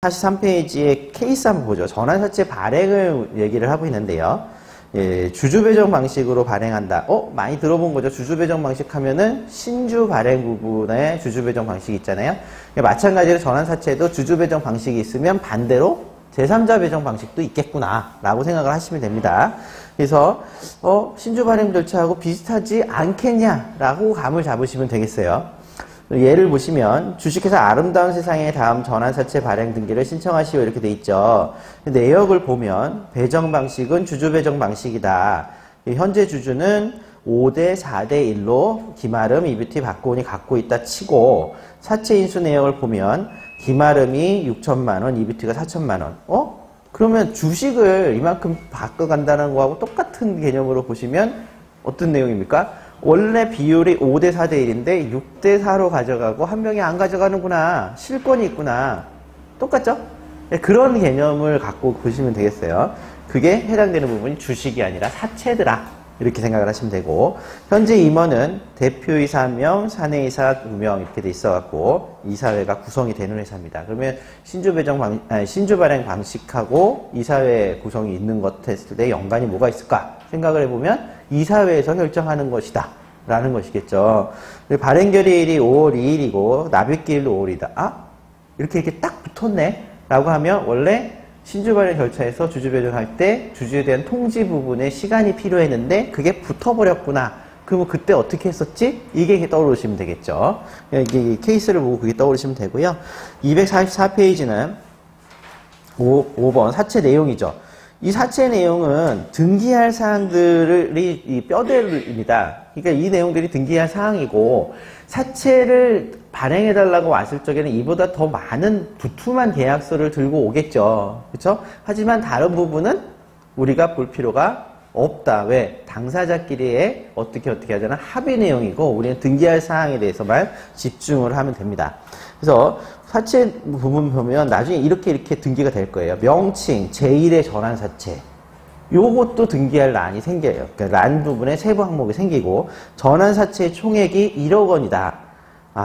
43페이지의 케이스 한번 보죠. 전환사채 발행을 얘기를 하고 있는데요. 예, 주주배정 방식으로 발행한다. 많이 들어본 거죠. 주주배정 방식 하면은 신주 발행 부분에 주주배정 방식이 있잖아요. 마찬가지로 전환사채도 주주배정 방식이 있으면 반대로 제3자 배정 방식도 있겠구나 라고 생각을 하시면 됩니다. 그래서 신주 발행 절차하고 비슷하지 않겠냐 라고 감을 잡으시면 되겠어요. 예를 보시면 주식회사 아름다운 세상에 다음 전환사채 발행 등기를 신청하시오 이렇게 돼 있죠. 내역을 보면 배정 방식은 주주배정 방식이다. 현재 주주는 5대 4대 1로 김아름, 이뷰티, 박고은이 갖고 있다 치고 사채 인수 내역을 보면 김아름이 6천만 원, 이뷰티가 4천만 원. 그러면 주식을 이만큼 바꿔간다는 거하고 똑같은 개념으로 보시면 어떤 내용입니까? 원래 비율이 5대 4대 1인데 6대 4로 가져가고 한 명이 안 가져가는구나. 실권이 있구나. 똑같죠? 그런 개념을 갖고 보시면 되겠어요. 그게 해당되는 부분이 주식이 아니라 사채더라. 이렇게 생각을 하시면 되고, 현재 임원은 대표이사 1명, 사내이사 2명 이렇게 돼 있어갖고 이사회가 구성이 되는 회사입니다. 그러면 신주 발행 방식하고 이사회 구성이 있는 것 했을 때 연관이 뭐가 있을까 생각을 해보면 이사회에서 결정하는 것이다 라는 것이겠죠. 발행결의일이 5월 2일이고 납입기일도 5월이다. 이렇게 딱 붙었네 라고 하면 원래 신주발행 절차에서 주주배정할 때 주주에 대한 통지 부분에 시간이 필요했는데 그게 붙어버렸구나. 그러면 그때 어떻게 했었지? 이게 떠오르시면 되겠죠. 이게 케이스를 보고 그게 떠오르시면 되고요. 244페이지는 5번 사채 내용이죠. 이 사채 내용은 등기할 사항들이 이 뼈대입니다. 그러니까 이 내용들이 등기할 사항이고 사채를 발행해달라고 왔을 적에는 이보다 더 많은 두툼한 계약서를 들고 오겠죠. 그렇죠? 하지만 다른 부분은 우리가 볼 필요가 없다. 왜? 당사자끼리의 어떻게 하자는 합의 내용이고 우리는 등기할 사항에 대해서만 집중을 하면 됩니다. 그래서 사채 부분 보면 나중에 이렇게 등기가 될 거예요. 명칭, 제1의 전환사채. 요것도 등기할 란이 생겨요. 그러니까 란 부분에 세부 항목이 생기고 전환사채의 총액이 1억 원이다.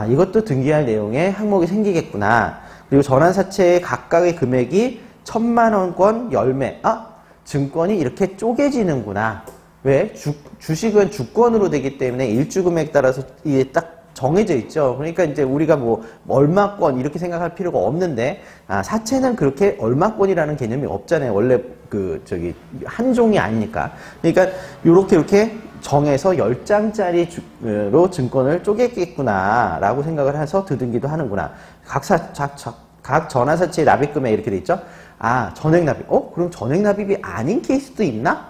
이것도 등기할 내용에 항목이 생기겠구나. 그리고 전환사채의 각각의 금액이 1,000만 원권 열매. 증권이 이렇게 쪼개지는구나. 왜? 주식은 주권으로 되기 때문에 일주금액에 따라서 이게 딱 정해져 있죠. 그러니까 이제 우리가 얼마권 이렇게 생각할 필요가 없는데, 사채는 그렇게 얼마권이라는 개념이 없잖아요. 원래 한 종이 아니니까. 그러니까 이렇게 정해서 10장짜리로 증권을 쪼개겠구나 라고 생각을 해서 드등기도 하는구나. 각 전환사채의 납입금액 이렇게 돼 있죠. 전액 납입. 그럼 전액 납입이 아닌 케이스도 있나?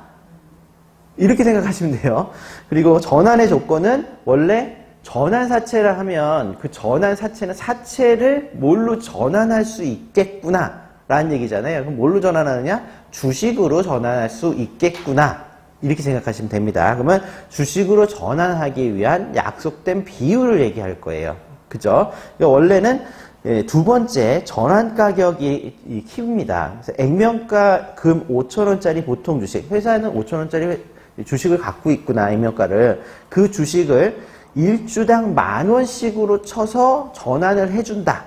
이렇게 생각하시면 돼요. 그리고 전환의 조건은 원래 전환사채라 하면 그 전환사채는 사채를 뭘로 전환할 수 있겠구나 라는 얘기잖아요. 그럼 뭘로 전환하느냐? 주식으로 전환할 수 있겠구나 이렇게 생각하시면 됩니다. 그러면 주식으로 전환하기 위한 약속된 비율을 얘기할 거예요. 그죠? 원래는 두 번째 전환가격이 키웁니다. 그래서 액면가 금 5,000원짜리 보통 주식, 회사는 5,000원짜리 주식을 갖고 있구나, 액면가를. 그 주식을 1주당 10,000원씩으로 쳐서 전환을 해준다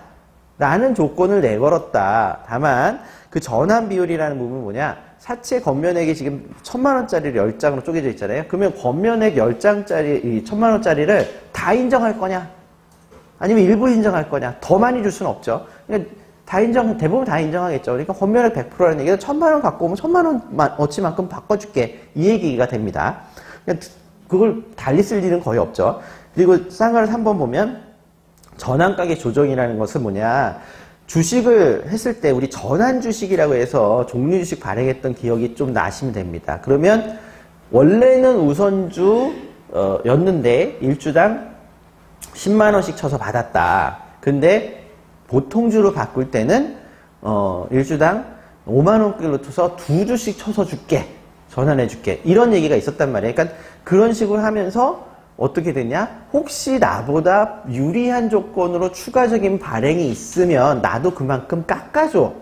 라는 조건을 내걸었다. 다만 그 전환 비율이라는 부분은 뭐냐, 사채 권면액이 지금 1,000만 원짜리를 10장으로 쪼개져 있잖아요. 그러면 권면액 10장짜리 1,000만 원짜리를 다 인정할 거냐, 아니면 일부 인정할 거냐, 더 많이 줄 수는 없죠. 그러니까 대부분 다 인정하겠죠. 그러니까 권면액 100%라는 얘기는 1,000만 원 갖고 오면 1,000만 원어치만큼 바꿔줄게, 이 얘기가 됩니다. 그러니까 그걸 달리 쓸 일은 거의 없죠. 그리고 쌍가를 3번 보면 전환가격 조정이라는 것은 뭐냐, 주식을 했을 때 우리 전환주식이라고 해서 종류주식 발행했던 기억이 좀 나시면 됩니다. 그러면 원래는 우선주였는데 1주당 10만 원씩 쳐서 받았다. 근데 보통주로 바꿀 때는 1주당 5만 원꼴로 쳐서 2주씩 쳐서 줄게, 전환해 줄게, 이런 얘기가 있었단 말이에요. 그러니까 그런 식으로 하면서 어떻게 되냐, 혹시 나보다 유리한 조건으로 추가적인 발행이 있으면 나도 그만큼 깎아줘,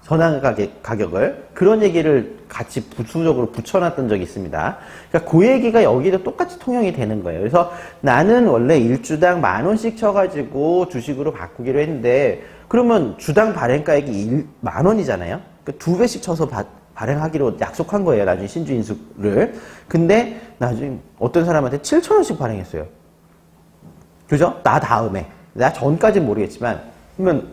전환 가격을. 그런 얘기를 같이 부수적으로 붙여놨던 적이 있습니다. 그러니까 그 얘기가 여기도 똑같이 통용이 되는 거예요. 그래서 나는 원래 1주당 10,000원씩 쳐가지고 주식으로 바꾸기로 했는데 그러면 주당 발행가액이 10,000원이잖아요. 그러니까 2배씩 쳐서 발행하기로 약속한 거예요. 나중에 신주인수를. 근데 나중에 어떤 사람한테 7,000원씩 발행했어요. 그죠? 나 다음에. 나 전까지는 모르겠지만, 그러면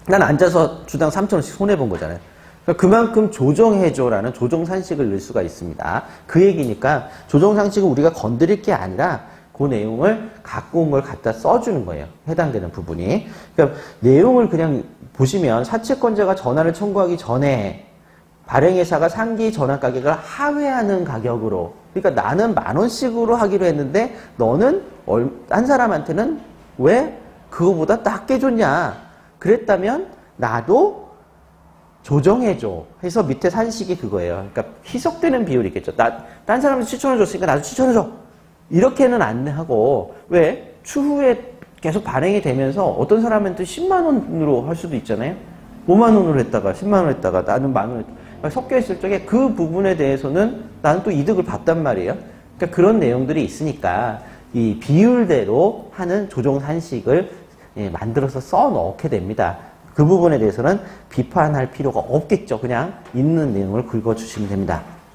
난 앉아서 주당 3,000원씩 손해본 거잖아요. 그러니까 그만큼 조정해줘라는 조정산식을 넣을 수가 있습니다. 그 얘기니까 조정산식은 우리가 건드릴 게 아니라 그 내용을 갖고 온 걸 갖다 써주는 거예요. 해당되는 부분이. 그러니까 내용을 그냥 보시면 사채권자가 전환을 청구하기 전에 발행회사가 상기 전환 가격을 하회하는 가격으로, 그러니까 나는 10,000원씩으로 하기로 했는데 너는 한 사람한테는 왜 그거보다 낮게 줬냐, 그랬다면 나도 조정해줘 해서 밑에 산식이 그거예요. 그러니까 희석되는 비율이 있겠죠. 딴 사람한테 7,000원 줬으니까 나도 7,000원 줘, 이렇게는 안 하고, 왜 추후에 계속 발행이 되면서 어떤 사람한테 10만 원으로 할 수도 있잖아요. 5만 원으로 했다가 10만 원 했다가 나는 10,000원 섞여 있을 적에 그 부분에 대해서는 나는 또 이득을 봤단 말이에요. 그러니까 그런 내용들이 있으니까 이 비율대로 하는 조정 산식을 만들어서 써 넣게 됩니다. 그 부분에 대해서는 비판할 필요가 없겠죠. 그냥 있는 내용을 긁어주시면 됩니다.